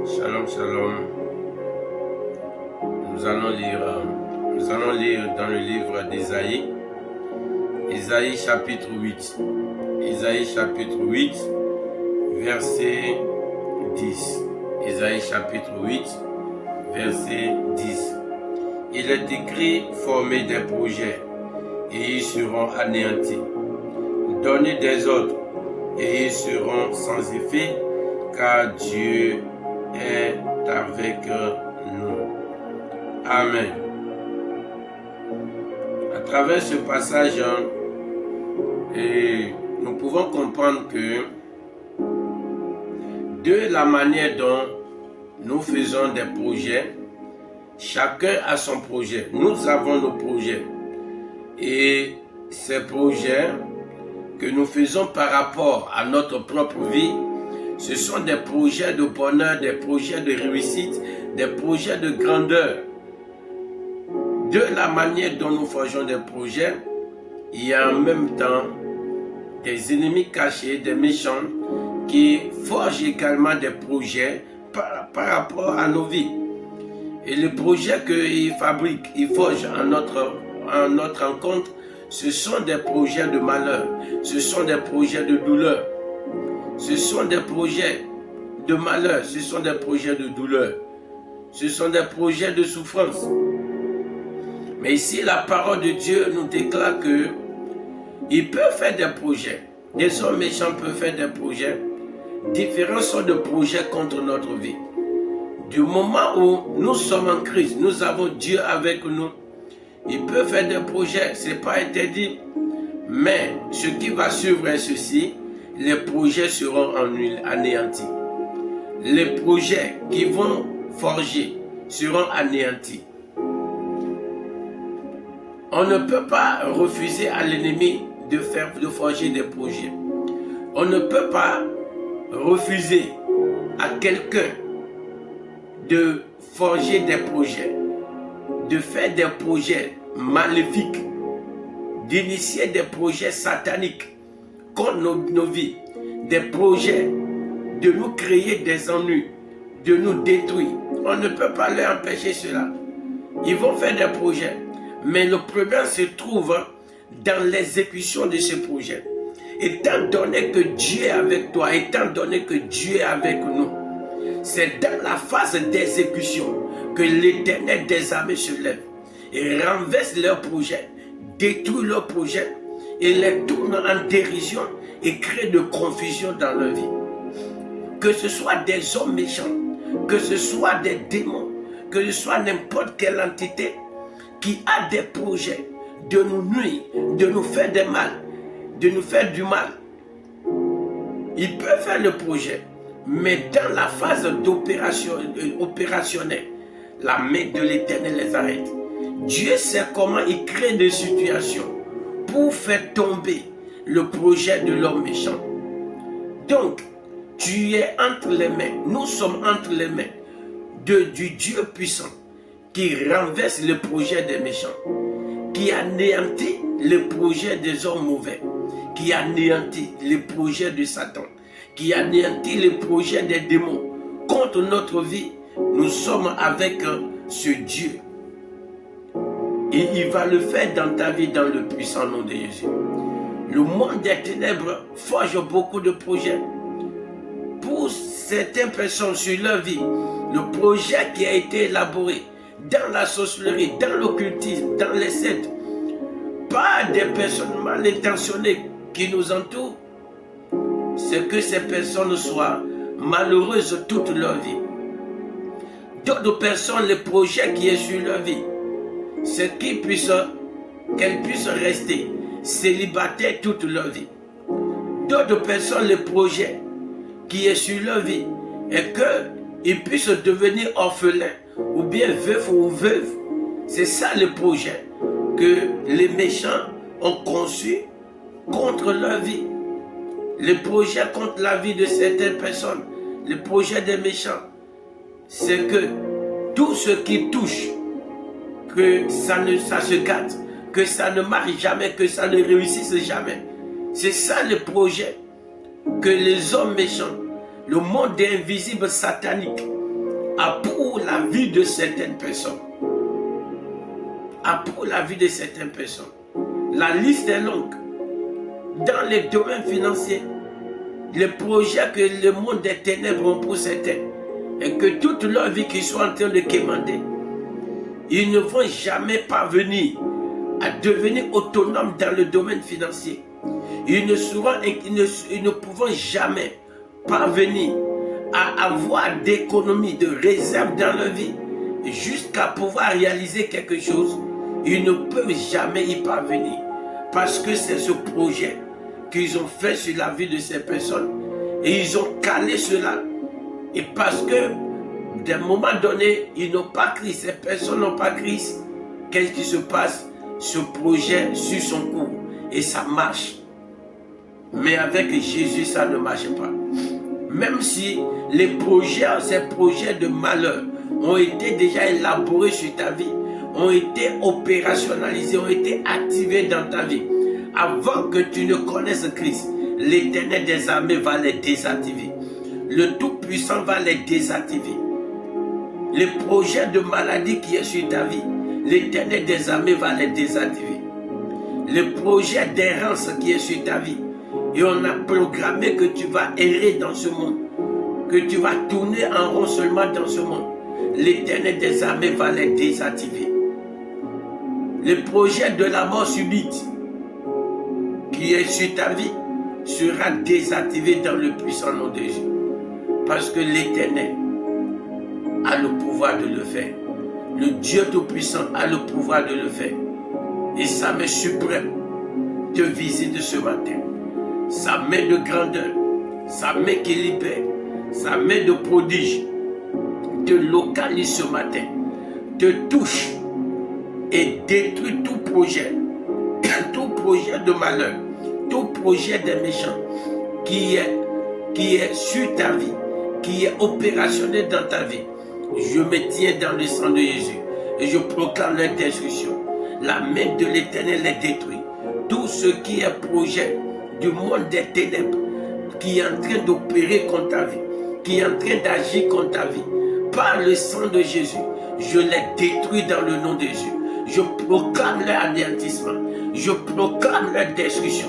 Shalom, shalom. Nous allons lire dans le livre d'Ésaïe, Ésaïe chapitre 8. Ésaïe chapitre 8, verset 10. Ésaïe chapitre 8, verset 10. Il est écrit: formez des projets et ils seront anéantis. Donnez des ordres et ils seront sans effet, car Dieu est avec nous. Amen. À travers ce passage, nous pouvons comprendre que de la manière dont nous faisons des projets, chacun a son projet. Nous avons nos projets. Et ces projets que nous faisons par rapport à notre propre vie, ce sont des projets de bonheur, des projets de réussite, des projets de grandeur. De la manière dont nous faisons des projets, il y a en même temps des ennemis cachés, des méchants, qui forgent également des projets par rapport à nos vies. Et les projets qu'ils fabriquent, ils forgent en notre rencontre, ce sont des projets de malheur, ce sont des projets de douleur, ce sont des projets de malheur, ce sont des projets de douleur, ce sont des projets de souffrance. Mais ici, la parole de Dieu nous déclare que il peut faire des projets. Des hommes méchants peuvent faire des projets. Différents sortes de projets contre notre vie. Du moment où nous sommes en Christ, nous avons Dieu avec nous. Il peut faire des projets, ce n'est pas interdit. Mais ce qui va suivre est ceci: les projets seront anéantis. Les projets qui vont forger seront anéantis. On ne peut pas refuser à l'ennemi de forger des projets. On ne peut pas refuser à quelqu'un de forger des projets, de faire des projets maléfiques, d'initier des projets sataniques contre nos vies, des projets de nous créer des ennuis, de nous détruire. On ne peut pas leur empêcher cela. Ils vont faire des projets. Mais le problème se trouve dans l'exécution de ce projet. Étant donné que Dieu est avec toi, étant donné que Dieu est avec nous, c'est dans la phase d'exécution que l'Éternel des armées se lève et renverse leurs projets, détruit leurs projets et les tourne en dérision et crée de confusion dans leur vie. Que ce soit des hommes méchants, que ce soit des démons, que ce soit n'importe quelle entité qui a des projets de nous nuire, de nous faire du mal, de nous faire du mal. Ils peuvent faire le projet, mais dans la phase opérationnelle, la main de l'Éternel les arrête. Dieu sait comment il crée des situations pour faire tomber le projet de l'homme méchant. Donc, tu es entre les mains, nous sommes entre les mains du Dieu puissant, qui renverse le projet des méchants, qui anéantit le projet des hommes mauvais, qui anéantit les projets de Satan, qui anéantit les projets des démons contre notre vie. Nous sommes avec ce Dieu. Et il va le faire dans ta vie dans le puissant nom de Jésus. Le monde des ténèbres forge beaucoup de projets. Pour certaines personnes sur leur vie, le projet qui a été élaboré dans la sorcellerie, dans l'occultisme, dans les sectes, par des personnes mal intentionnées qui nous entourent, c'est que ces personnes soient malheureuses toute leur vie. D'autres personnes, le projet qui est sur leur vie, c'est qu'elles puissent rester célibataires toute leur vie. D'autres personnes, le projet qui est sur leur vie est qu'ils puissent devenir orphelins ou bien veufs ou veuves. C'est ça le projet que les méchants ont conçu contre leur vie. Le projet contre la vie de certaines personnes, le projet des méchants, c'est que tout ce qui touche, que ça se gâte, que ça ne marche jamais, que ça ne réussisse jamais. C'est ça le projet que les hommes méchants, le monde invisible satanique a pour la vie de certaines personnes. Pour la vie de certaines personnes. La liste est longue. Dans les domaines financiers, les projets que le monde des ténèbres ont pour certains, et que toute leur vie qu'ils sont en train de quémander, ils ne vont jamais parvenir à devenir autonomes dans le domaine financier. Ils ne pourront jamais parvenir à avoir d'économie, de réserve dans leur vie, jusqu'à pouvoir réaliser quelque chose. Ils ne peuvent jamais y parvenir, parce que c'est ce projet qu'ils ont fait sur la vie de ces personnes, et ils ont calé cela, et parce que d'un moment donné, ils n'ont pas Christ, ces personnes n'ont pas Christ, qu'est-ce qui se passe? Ce projet suit son cours, et ça marche. Mais avec Jésus, ça ne marche pas. Même si les projets, ces projets de malheur ont été déjà élaborés sur ta vie, ont été opérationnalisés, ont été activés dans ta vie, avant que tu ne connaisses Christ, l'Éternel des armées va les désactiver. Le Tout-Puissant va les désactiver. Les projets de maladie qui est sur ta vie, l'Éternel des armées va les désactiver. Le projet d'errance qui est sur ta vie, et on a programmé que tu vas errer dans ce monde, que tu vas tourner en rond seulement dans ce monde, l'Éternel des armées va les désactiver. Le projet de la mort subite qui est sur ta vie sera désactivé dans le puissant nom de Jésus. Parce que l'Éternel a le pouvoir de le faire. Le Dieu Tout-Puissant a le pouvoir de le faire. Et sa main suprême te visite ce matin. Sa main de grandeur, sa main qui libère, sa main de prodige te localise ce matin, te touche et détruit tout projet de malheur, tout projet des méchants qui est sur ta vie, qui est opérationnel dans ta vie. Je me tiens dans le sang de Jésus et je proclame leur destruction. La main de l'Éternel les détruit. Tout ce qui est projet du monde des ténèbres, qui est en train d'opérer contre ta vie, qui est en train d'agir contre ta vie, par le sang de Jésus, je les détruis dans le nom de Jésus. Je proclame leur anéantissement. Je proclame leur destruction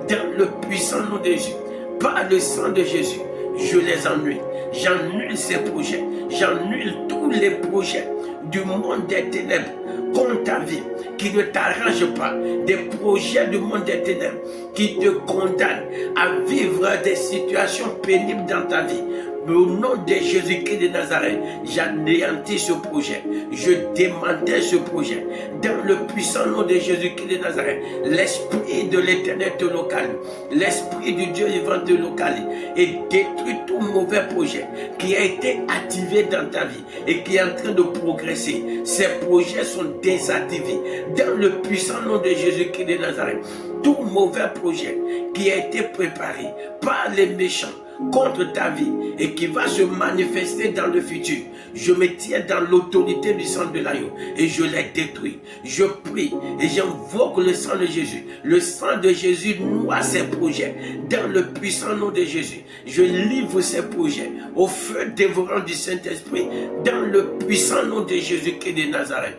dans le puissant nom de Jésus. Par le sang de Jésus, je les ennuie. J'annule ces projets. J'annule tous les projets du monde des ténèbres contre ta vie, qui ne t'arrangent pas, des projets du monde des ténèbres qui te condamnent à vivre des situations pénibles dans ta vie. Au nom de Jésus-Christ de Nazareth, j'anéantis ce projet. Je démantèle ce projet. Dans le puissant nom de Jésus-Christ de Nazareth, l'Esprit de l'Éternel te localise. L'Esprit du Dieu vivant te localise et détruit tout mauvais projet qui a été activé dans ta vie et qui est en train de progresser. Ces projets sont désactivés. Dans le puissant nom de Jésus-Christ de Nazareth, tout mauvais projet qui a été préparé par les méchants contre ta vie et qui va se manifester dans le futur, je me tiens dans l'autorité du sang de l'agneau et je les détruis. Je prie et j'invoque le sang de Jésus. Le sang de Jésus noie ces projets dans le puissant nom de Jésus. Je livre ces projets au feu dévorant du Saint-Esprit dans le puissant nom de Jésus-Christ de Nazareth.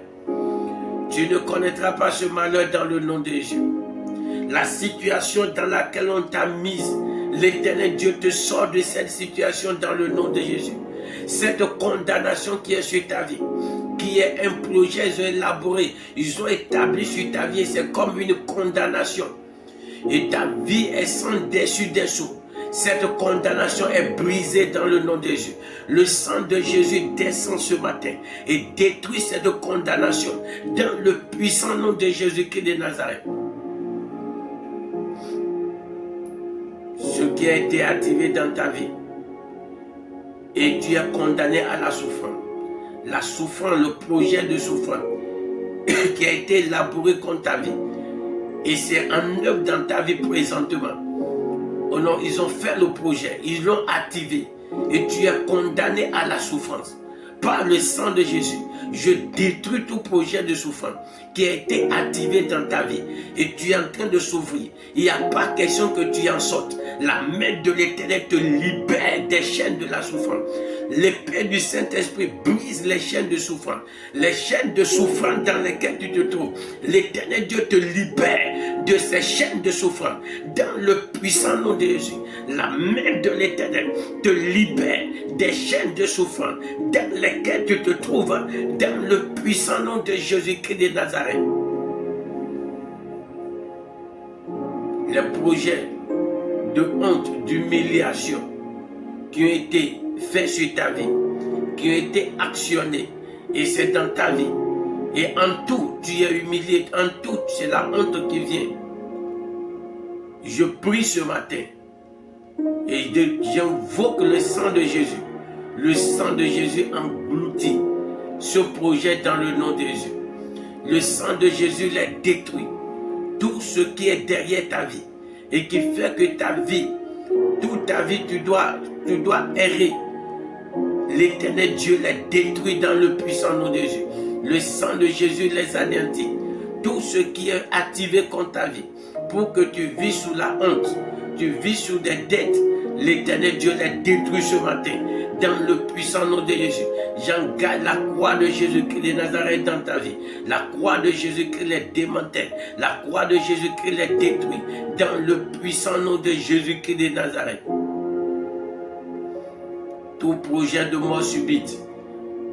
Tu ne connaîtras pas ce malheur dans le nom de Jésus. La situation dans laquelle on t'a mise, l'Éternel Dieu te sort de cette situation dans le nom de Jésus. Cette condamnation qui est sur ta vie, qui est un projet, ils ont élaboré, ils ont établi sur ta vie, c'est comme une condamnation. Et ta vie est sans dessus-dessous. Cette condamnation est brisée dans le nom de Jésus. Le sang de Jésus descend ce matin et détruit cette condamnation dans le puissant nom de Jésus-Christ de Nazareth. Ce qui a été activé dans ta vie et tu es condamné à la souffrance, le projet de souffrance qui a été élaboré contre ta vie et c'est en œuvre dans ta vie présentement. Oh non, ils ont fait le projet, ils l'ont activé et tu es condamné à la souffrance. Par le sang de Jésus, je détruis tout projet de souffrance qui a été activé dans ta vie et tu es en train de souffrir. Il n'y a pas question que tu en sortes. La main de l'Éternel te libère des chaînes de la souffrance. L'épée du Saint-Esprit brise les chaînes de souffrance. Les chaînes de souffrance dans lesquelles tu te trouves. L'Éternel Dieu te libère de ces chaînes de souffrance. Dans le puissant nom de Jésus. La main de l'Éternel te libère des chaînes de souffrance dans lesquelles tu te trouves. Dans le puissant nom de Jésus-Christ de Nazareth. Les projets de honte, d'humiliation qui ont été faits sur ta vie, qui ont été actionnés, et c'est dans ta vie. Et en tout, tu es humilié, en tout, c'est la honte qui vient. Je prie ce matin et j'invoque le sang de Jésus. Le sang de Jésus engloutit ce projet dans le nom de Jésus. Le sang de Jésus les détruit. Tout ce qui est derrière ta vie et qui fait que ta vie, toute ta vie, tu dois errer. L'Éternel Dieu les détruit dans le puissant nom de Jésus. Le sang de Jésus les anéantit. Tout ce qui est activé contre ta vie, pour que tu vis sous la honte, tu vis sous des dettes, l'Éternel Dieu les détruit ce matin. Dans le puissant nom de Jésus, j'engage la croix de Jésus-Christ de Nazareth dans ta vie. La croix de Jésus-Christ les démantèle. La croix de Jésus-Christ les détruit. Dans le puissant nom de Jésus-Christ de Nazareth. Tout projet de mort subite,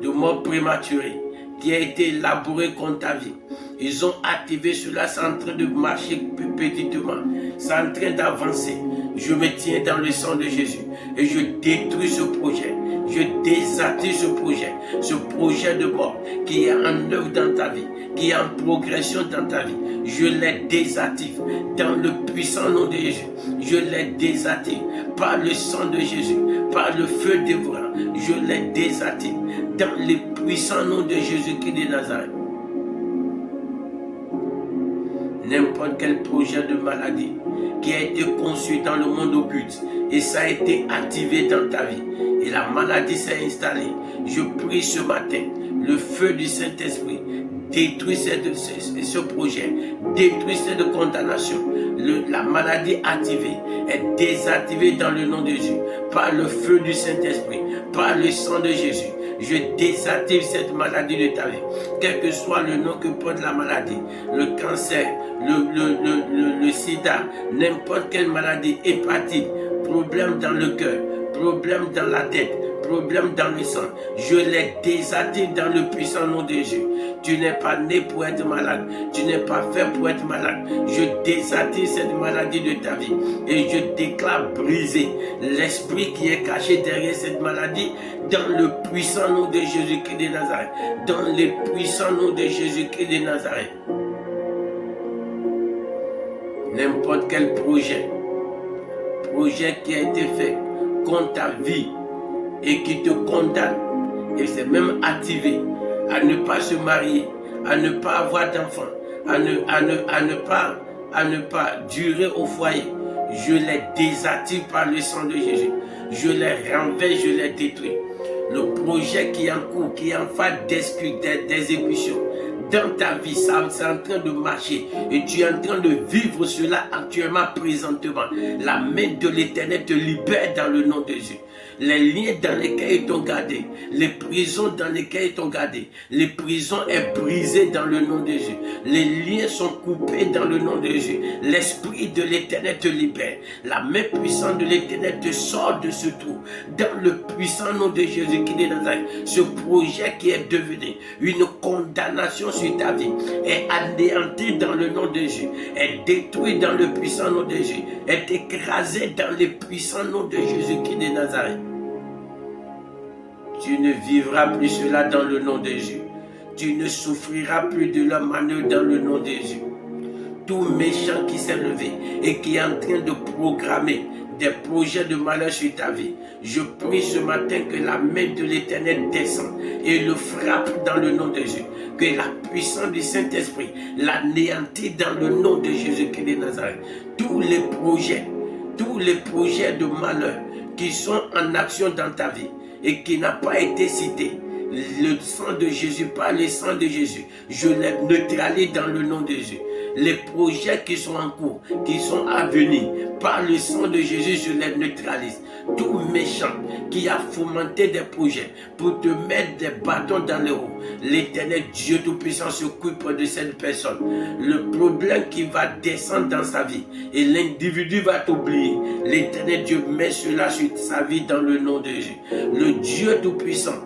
de mort prématurée, qui a été élaboré contre ta vie, ils ont activé cela, c'est en train de marcher petitement, c'est en train d'avancer. Je me tiens dans le sang de Jésus et je détruis ce projet, je désactive ce projet de mort qui est en œuvre dans ta vie, qui est en progression dans ta vie. Je les désactive dans le puissant nom de Jésus. Je les désactive par le sang de Jésus, par le feu dévorant. Je les désactive dans le puissant nom de Jésus-Christ de Nazareth. N'importe quel projet de maladie qui a été conçu dans le monde occulte et ça a été activé dans ta vie et la maladie s'est installée, je prie ce matin, le feu du Saint-Esprit détruit ce projet, détruit cette condamnation. La maladie activée est désactivée dans le nom de Jésus, par le feu du Saint-Esprit, par le sang de Jésus. Je désactive cette maladie de ta vie, quel que soit le nom que porte la maladie, le cancer, le sida, n'importe quelle maladie, hépatite, problème dans le cœur, problème dans la tête, problème dans le sang, je les désactive dans le puissant nom de Jésus. Tu n'es pas né pour être malade, tu n'es pas fait pour être malade. Je désactive cette maladie de ta vie et je déclare brisé l'esprit qui est caché derrière cette maladie dans le puissant nom de Jésus-Christ de Nazareth. Dans le puissant nom de Jésus-Christ de Nazareth. N'importe quel projet qui a été fait contre ta vie et qui te condamne, et c'est même activé à ne pas se marier, à ne pas avoir d'enfants, à ne pas durer au foyer, je les désactive par le sang de Jésus. Je les renverse, je les détruis. Le projet qui est en cours, qui est en phase d'exécution, dans ta vie, c'est en train de marcher et tu es en train de vivre cela actuellement, présentement. La main de l'Éternel te libère dans le nom de Jésus. Les liens dans lesquels ils t'ont gardé, les prisons dans lesquelles ils t'ont gardé, les prisons sont brisées dans le nom de Jésus. Les liens sont coupés dans le nom de Jésus. L'Esprit de l'Éternel te libère. La main puissante de l'Éternel te sort de ce trou. Dans le puissant nom de Jésus qui est dans ta vie, ce projet qui est devenu une condamnation sur ta vie est anéanti dans le nom de Jésus, est détruit dans le puissant nom de Jésus, est écrasé dans le puissant nom de Jésus qui est de Nazareth. Tu ne vivras plus cela dans le nom de Jésus. Tu ne souffriras plus de la manœuvre dans le nom de Jésus. Tout méchant qui s'est levé et qui est en train de programmer des projets de malheur sur ta vie, je prie ce matin que la main de l'Éternel descende et le frappe dans le nom de Jésus. Que la puissance du Saint-Esprit l'anéantit dans le nom de Jésus-Christ de Nazareth. Tous les projets de malheur qui sont en action dans ta vie et qui n'ont pas été cités, le sang de Jésus, par le sang de Jésus, je les neutralise dans le nom de Jésus. Les projets qui sont en cours, qui sont à venir, par le sang de Jésus, je les neutralise. Tout méchant qui a fomenté des projets pour te mettre des bâtons dans les roues, l'Éternel Dieu Tout-Puissant s'occupe de cette personne. Le problème qui va descendre dans sa vie et l'individu va t'oublier, l'Éternel Dieu met cela sur sa vie dans le nom de Jésus. Le Dieu Tout-Puissant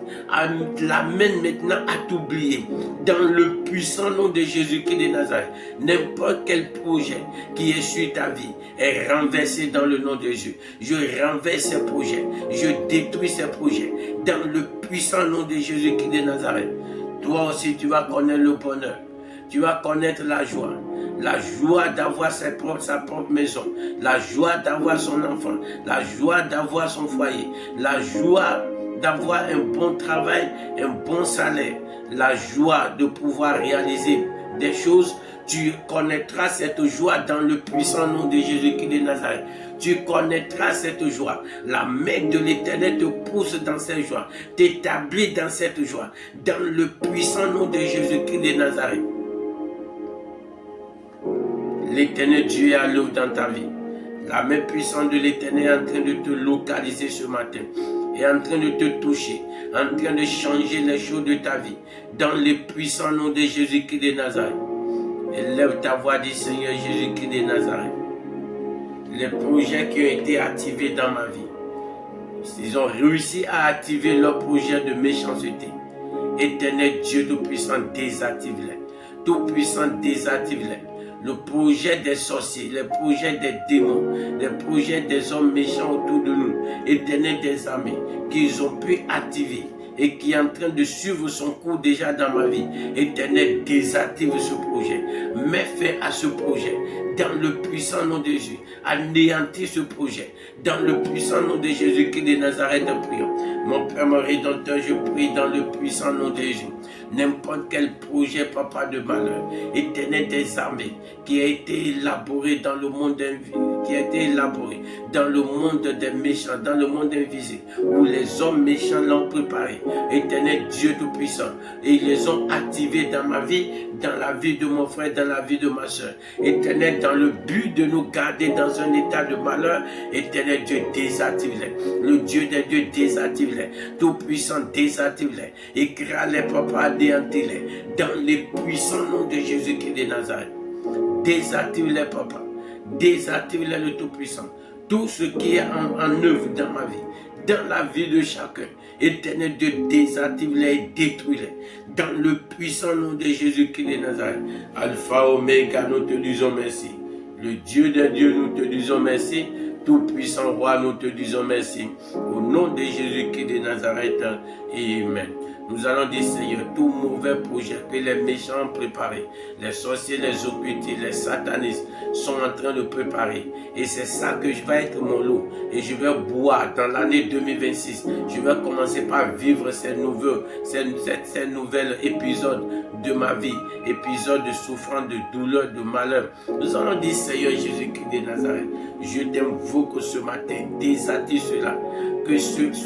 l'amène maintenant à t'oublier dans le puissant nom de Jésus-Christ de Nazareth. N'importe quel projet qui est sur ta vie est renversé dans le nom de Jésus. Je renverse ces projets, je détruis ces projets dans le puissant nom de Jésus-Christ de Nazareth. Toi aussi tu vas connaître le bonheur, tu vas connaître la joie d'avoir sa propre maison, la joie d'avoir son enfant, la joie d'avoir son foyer, la joie d'avoir un bon travail, un bon salaire, la joie de pouvoir réaliser des choses. Tu connaîtras cette joie dans le puissant nom de Jésus-Christ de Nazareth. Tu connaîtras cette joie. La main de l'Éternel te pousse dans cette joie, t'établit dans cette joie, dans le puissant nom de Jésus-Christ de Nazareth. L'Éternel Dieu est à l'œuvre dans ta vie. La main puissante de l'Éternel est en train de te localiser ce matin, est en train de te toucher, en train de changer les choses de ta vie, dans le puissant nom de Jésus-Christ de Nazareth. Élève ta voix, dit Seigneur Jésus-Christ de Nazareth. Les projets qui ont été activés dans ma vie, ils ont réussi à activer leurs projets de méchanceté. Éternel Dieu Tout-Puissant, désactive-les. Tout-Puissant, désactive-les. Le projet des sorciers, les projets des démons, les projets des hommes méchants autour de nous, Éternel des armées, qu'ils ont pu activer et qui est en train de suivre son cours déjà dans ma vie. Éternel, désactive ce projet. Mets fin à ce projet. Dans le puissant nom de Jésus. Anéantis ce projet. Dans le puissant nom de Jésus-Christ de Nazareth, nous prions. Mon Père, mon Rédempteur, je prie dans le puissant nom de Jésus. N'importe quel projet, papa, de malheur, Éternel des armées, qui a été élaboré dans le monde invisible, qui a été élaboré dans le monde des méchants, dans le monde invisible, où les hommes méchants l'ont préparé. Éternel Dieu Tout-Puissant, et ils les ont activés dans ma vie, dans la vie de mon frère, dans la vie de ma soeur. Éternel, dans le but de nous garder dans un état de malheur, Éternel Dieu, désactive-les. Le Dieu des dieux, désactive-les. Tout-Puissant, désactive-les. Écrase-les, papa, anéantis-les. Dans les puissants noms de Jésus-Christ de Nazareth. Désactive-les, papa. Désactive-les, le Tout-Puissant. Tout ce qui est en œuvre dans ma vie, dans la vie de chacun, Éternel Dieu, désactive-les et détruis-les. Dans le puissant nom de Jésus-Christ de Nazareth. Alpha, Oméga, nous te disons merci. Le Dieu des dieux, nous te disons merci. Tout-Puissant Roi, nous te disons merci. Au nom de Jésus-Christ de Nazareth. Amen. Nous allons dire, Seigneur, tout mauvais projet que les méchants ont préparé, les sorciers, les occultistes, les satanistes sont en train de préparer. Et c'est ça que je vais être mon lot. Et je vais boire dans l'année 2026. Je vais commencer par vivre ces nouveaux épisodes de ma vie. Épisodes de souffrance, de douleur, de malheur. Nous allons dire, Seigneur Jésus-Christ de Nazareth, je t'invoque ce matin, désactive cela. Que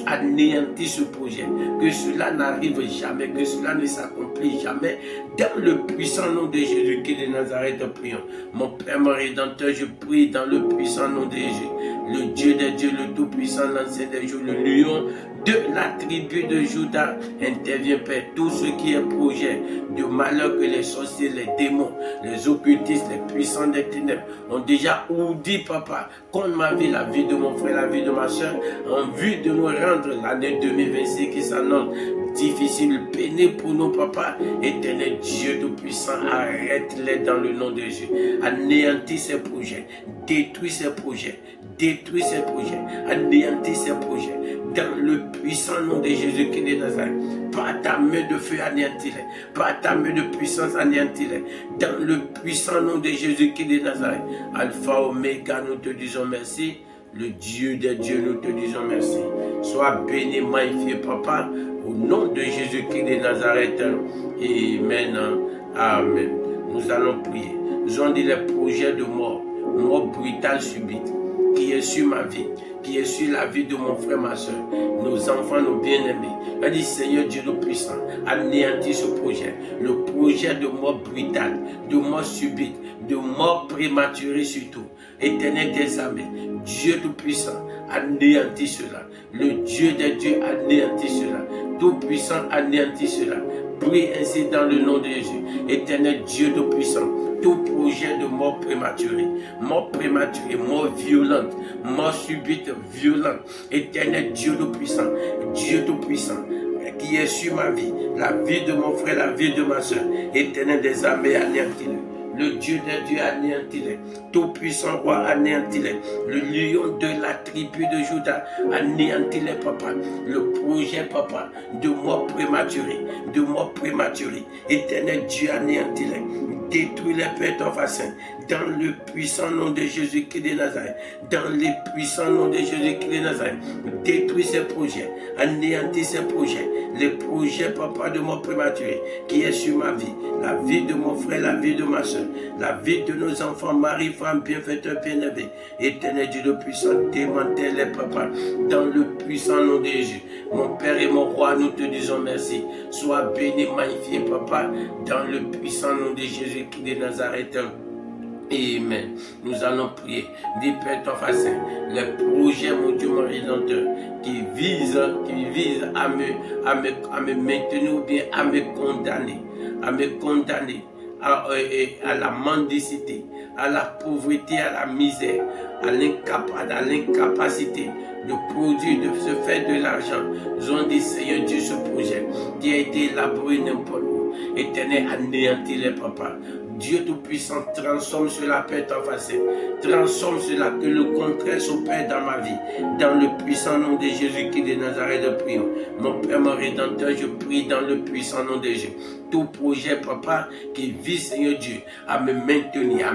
anéantit ce projet, que cela n'arrive jamais, que cela ne s'accomplit jamais, dans le puissant nom de Jésus-Christ de Nazareth, prions. Mon Père, mon Rédempteur, je prie dans le puissant nom de Jésus, le Dieu des dieux, le Tout-Puissant, l'ancien des jours, le lion de la tribu de Juda, intervient, Père, tout ce qui est projet de malheur que les sorciers, les démons, les occultistes, les puissants des ténèbres ont déjà ourdi, papa, contre ma vie, la vie de mon frère, la vie de ma soeur, en vue de nous rendre l'année 2026 qui s'annonce difficile, pénible pour nous, papa. Éternel Dieu Tout-Puissant, arrête-les dans le nom de Jésus. Anéantis ces projets, détruis ces projets, détruis ces projets, anéantis ces projets. Dans le puissant nom de Jésus-Christ de Nazareth, par ta main de feu, anéantis-les. Par ta main de puissance, anéantis-les. Dans le puissant nom de Jésus-Christ de Nazareth, Alpha, Oméga, nous te disons merci. Le Dieu des dieux, nous te disons merci. Sois béni, magnifié, papa, au nom de Jésus-Christ de Nazareth. Amen. Amen. Nous allons prier. Nous allons dire les projets de mort brutale subite qui est sur ma vie. qui est sur la vie de mon frère, ma soeur, nos enfants, nos bien-aimés. Je dis, Seigneur Dieu le puissant, anéantis ce projet, le projet de mort brutale, de mort subite, de mort prématurée surtout. Éternel des armées, Dieu tout-puissant, anéantis cela. Le Dieu des dieux anéantis cela. Tout-puissant, anéantis cela. Prie ainsi dans le nom de Jésus. Éternel Dieu tout-puissant, tout projet de mort prématurée, mort violente, mort subite, violente. Éternel Dieu tout-puissant, qui est sur ma vie, la vie de mon frère, la vie de ma soeur. Éternel des armées, anéantis-le. Le Dieu des dieux, anéantis-les. Tout-puissant roi, anéantis-les. Le lion de la tribu de Juda, anéantis-les, papa. Le projet, papa, de mort prématurée, Éternel Dieu, anéantis-les. Détruis les pères d'Orphassin, dans le puissant nom de Jésus-Christ de Nazareth. Dans le puissant nom de Jésus-Christ de Nazareth. Détruis ces projets, anéantis ces projets. Les projets, papa, de mort prématurée, qui est sur ma vie, la vie de mon frère, la vie de ma soeur, la vie de nos enfants, mari, femme, bienfaiteur, bien-aimé. Éternel Dieu le puissant, démantèle les papas, dans le puissant nom de Jésus. Mon Père et mon Roi, nous te disons merci. Sois béni, magnifié, papa, dans le puissant nom de Jésus-Christ de Nazareth. Amen. Nous allons prier. Dis Père Tophasin, le projet, mon Dieu, mon Rédempteur, qui vise à me maintenir ou bien à me condamner, à la mendicité, à la pauvreté, à la misère, à l'incapacité de produire, de se faire de l'argent. Nous avons dit, Seigneur Dieu, ce projet qui a été élaboré n'importe où, Éternel, anéantis les papas. Dieu Tout-Puissant, transforme cela, Père Tophasin. Transforme cela, que le contraire s'opère dans ma vie. Dans le puissant nom de Jésus-Christ de Nazareth, de prions. Mon Père, mon Rédempteur, je prie dans le puissant nom de Jésus. Tout projet, papa, qui vise, Seigneur Dieu, à me maintenir,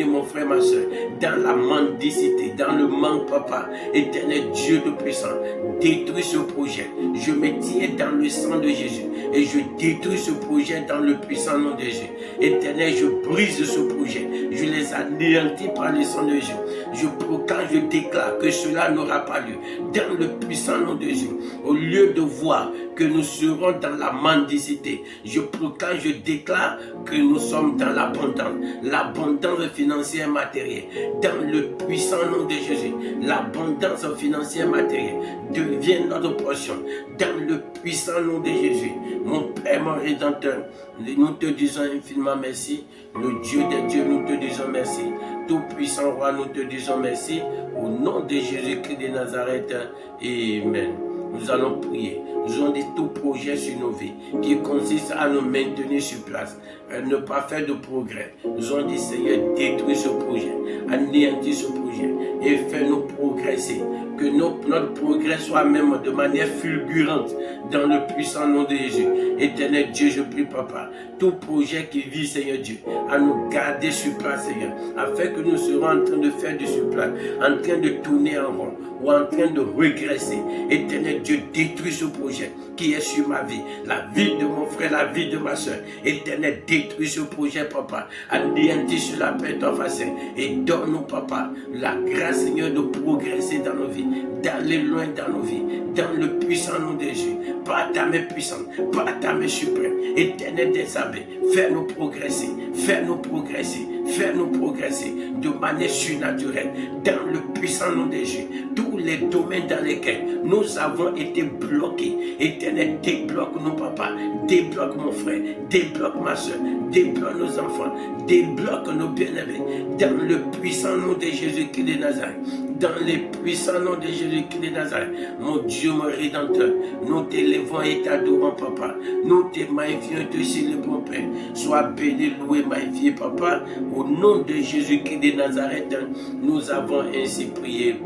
mon frère, ma soeur, dans la mendicité, dans le manque, papa. Éternel Dieu Tout-Puissant, détruis ce projet. Je me tiens dans le sang de Jésus et je détruis ce projet dans le puissant nom de Jésus. Éternel, je brise ce projet. Je les anéantis par le sang de Jésus. Je proclame, je déclare que cela n'aura pas lieu. Dans le puissant nom de Jésus. Au lieu de voir que nous serons dans la mendicité, je proclame, je déclare que nous sommes dans l'abondance. L'abondance financière et matérielle. Dans le puissant nom de Jésus. L'abondance financière et matérielle devient notre portion. Dans le puissant nom de Jésus. Mon Père, mon Rédempteur, nous te disons infiniment merci. Le Dieu des dieux, nous te disons merci. Tout-puissant roi, nous te disons merci. Au nom de Jésus-Christ de Nazareth. Amen. Nous allons prier. Nous avons dit tout projet sur nos vies qui consiste à nous maintenir sur place, à ne pas faire de progrès. Nous avons dit, Seigneur, détruis ce projet, anéantis ce projet et fais-nous progresser. Que notre progrès soit même de manière fulgurante dans le puissant nom de Jésus. Éternel Dieu, je prie, papa, tout projet qui vise, Seigneur Dieu, à nous garder sur place, Seigneur, afin que nous serons en train de faire du surplace, en train de tourner en rond ou en train de régresser. Éternel Dieu, détruis ce projet qui est sur ma vie, la vie de mon frère, la vie de ma soeur. Éternel, détruis ce projet, papa, anéantis sur la paix Tophasin et donne-nous, papa, la grâce, Seigneur, de progresser dans nos vies, d'aller loin dans nos vies, dans le puissant nom de Jésus. Par ta main puissante, par ta main suprême, Éternel des armées, fais-nous progresser, fais-nous progresser, fais-nous progresser de manière surnaturelle, dans le puissant nom de Jésus. Tous les domaines dans lesquels nous avons été bloqués, Éternel, débloque-nous, papa, débloque mon frère, débloque ma soeur, débloque nos enfants, débloque nos bien-aimés, dans le puissant nom de Jésus-Christ de Nazareth. Dans le puissant nom de Jésus-Christ de Nazareth, mon Dieu, mon Rédempteur, nous t'élevons et t'adorons, papa. Nous te magnifions, te célébrons, Père. Sois béni, loué, magnifié, papa. Au nom de Jésus-Christ de Nazareth, nous avons ainsi prié.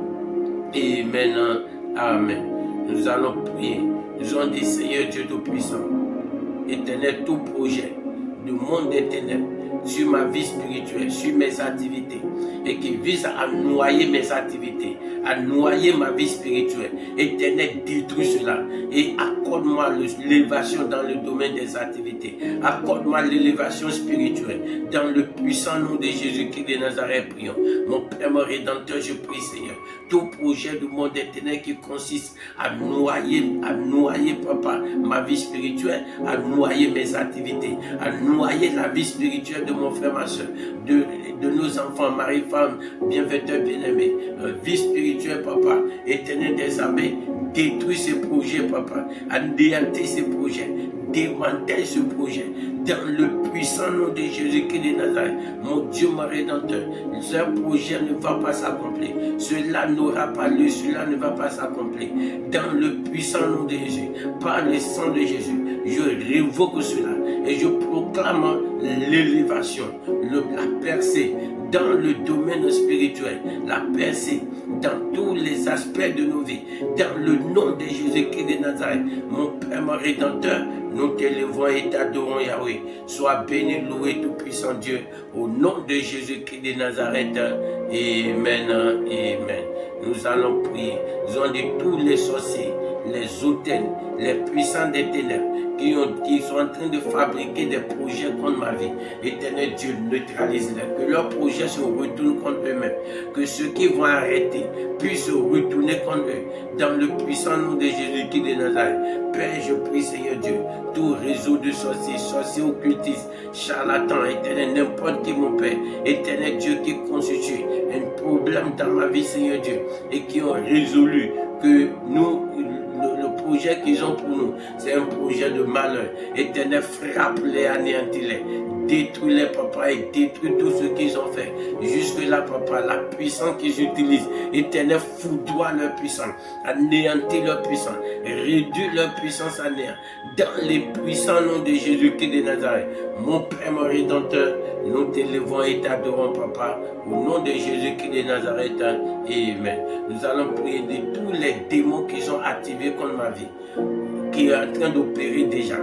Et maintenant, amen. Nous allons prier. Nous allons dire, Seigneur Dieu Tout-Puissant, Éternel, tout projet du monde des ténèbres sur ma vie spirituelle, sur mes activités, et qui vise à noyer mes activités, à noyer ma vie spirituelle. Éternel, détruis cela et accorde-moi l'élévation dans le domaine des activités. Accorde-moi l'élévation spirituelle dans le puissant nom de Jésus-Christ de Nazareth, prions. Mon Père, mon Rédempteur, je prie, Seigneur, tout projet du monde éternel qui consiste à noyer, papa, ma vie spirituelle, à noyer mes activités, à noyer la vie spirituelle de mon frère, ma soeur, de nos enfants, mari, femme, bienfaiteurs, bien-aimés, vie spirituelle, papa, éternel des armées, détruis ce projet, papa, anéantis ce projet, démantèle ce projet, dans le puissant nom de Jésus-Christ de Nazareth, mon Dieu, mon Rédempteur. Ce projet ne va pas s'accomplir, cela n'aura pas lieu, cela ne va pas s'accomplir, dans le puissant nom de Jésus, par le sang de Jésus, je révoque cela, et je proclame l'élévation, la percée, dans le domaine spirituel, la percée, dans tous les aspects de nos vies, dans le nom de Jésus-Christ de Nazareth, mon Père, mon Rédempteur, nous t'élevons et t'adorons, Yahweh. Sois béni, loué, tout-puissant Dieu, au nom de Jésus-Christ de Nazareth. Amen, amen. Nous allons prier. Nous allons dire tous les sorciers, les hôtels, les puissants des ténèbres, qui sont en train de fabriquer des projets contre ma vie. Éternel Dieu, neutralise-les. Que leurs projets se retournent contre eux-mêmes. Que ceux qui vont arrêter puissent se retourner contre eux. Dans le puissant nom de Jésus-Christ de Nazareth. Père, je prie, Seigneur Dieu, tout réseau de sorciers occultistes, charlatans, éternel, n'importe qui, mon Père, éternel Dieu, qui constitue un problème dans ma vie, Seigneur Dieu, et qui ont résolu que nous, le projet qu'ils ont pour nous, c'est un projet de malheur. Éternel, frappe-les, anéantis-les, détruis-les, papa, et détruis tout ce qu'ils ont fait. Jusque-là, papa, la puissance qu'ils utilisent, Éternel, foudoie leur puissance, anéantis leur puissance, réduis leur puissance à néant. Dans les puissants noms de Jésus-Christ de Nazareth, mon Père, mon Rédempteur, nous t'élevons et t'adorons, papa, au nom de Jésus-Christ de Nazareth. Amen. Nous allons prier de tous les démons qui sont activés contre ma vie, qui est en train d'opérer déjà.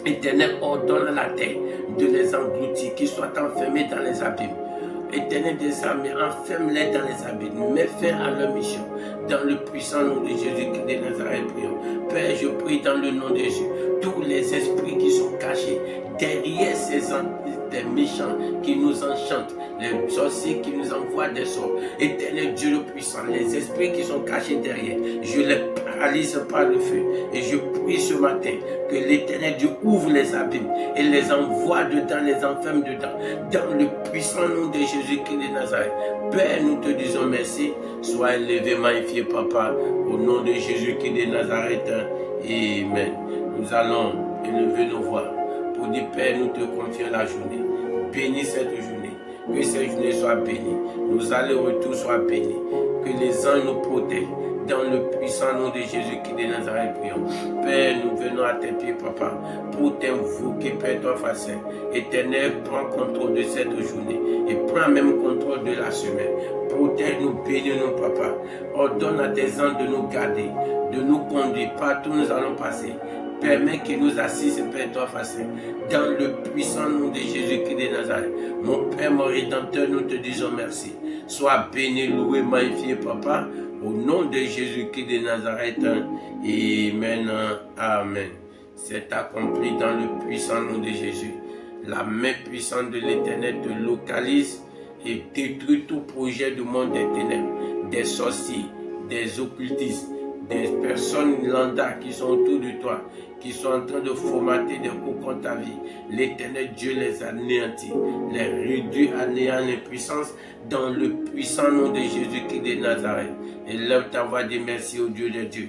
Éternel, ordonne à la terre de les engloutir, qu'ils soient enfermés dans les abîmes. Éternel des armées, enferme-les dans les abîmes, mets fin à leur mission. Dans le puissant nom de Jésus-Christ de Nazareth, prions. Père, je prie dans le nom de Jésus, tous les esprits qui sont cachés derrière des méchants qui nous enchantent, les sorciers qui nous envoient des sorts. Éternel Dieu le puissant, les esprits qui sont cachés derrière, je les paralyse par le feu. Et je prie ce matin que l'Éternel Dieu ouvre les abîmes et les envoie dedans, les enferme dedans. Dans le puissant nom de Jésus-Christ de Nazareth. Père, nous te disons merci. Sois élevé, magnifié, papa, au nom de Jésus-Christ de Nazareth. Amen. Nous allons élever nos voix pour dire, Père, nous te confions la journée. Bénis cette journée. Que cette journée soit bénie. Nos allers-retours soient bénis. Que les anges nous protègent. Dans le puissant nom de Jésus-Christ de Nazareth, prions. Père, nous venons à tes pieds, papa, pour t'invoquer, Père, toi, Face. Éternel, prends contrôle de cette journée et prends même contrôle de la semaine. Protège-nous, bénis-nous, papa. Ordonne à tes anges de nous garder, de nous conduire partout où nous allons passer. Permets qu'ils nous assistent, Père, toi, Face. Dans le puissant nom de Jésus-Christ de Nazareth. Mon Père, mon Rédempteur, nous te disons merci. Sois béni, loué, magnifié, papa. Au nom de Jésus-Christ de Nazareth, Amen, Amen. C'est accompli dans le puissant nom de Jésus. La main puissante de l'Éternel te localise et détruit tout projet du monde des ténèbres, des sorciers, des occultistes, des personnes lambda qui sont autour de toi, qui sont en train de formater des coups contre ta vie. L'Éternel Dieu les anéantit, les réduit à néant l'impuissance dans le puissant nom de Jésus-Christ de Nazareth. Élève ta voix de merci au Dieu des dieux.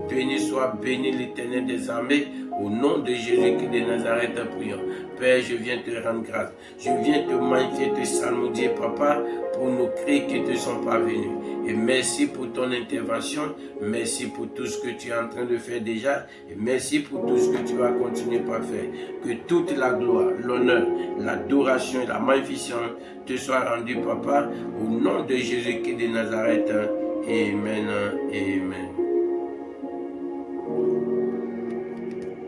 Béni soit béni l'Éternel des armées. Au nom de Jésus-Christ de Nazareth, prions. Père, je viens te rendre grâce. Je viens te magnifier, te salmodier, papa, pour nos cris qui te sont parvenus. Et merci pour ton intervention. Merci pour tout ce que tu es en train de faire déjà. Et merci pour tout ce que tu vas continuer par faire. Que toute la gloire, l'honneur, l'adoration et la magnificence te soient rendues, papa, au nom de Jésus-Christ de Nazareth. Amen. Amen.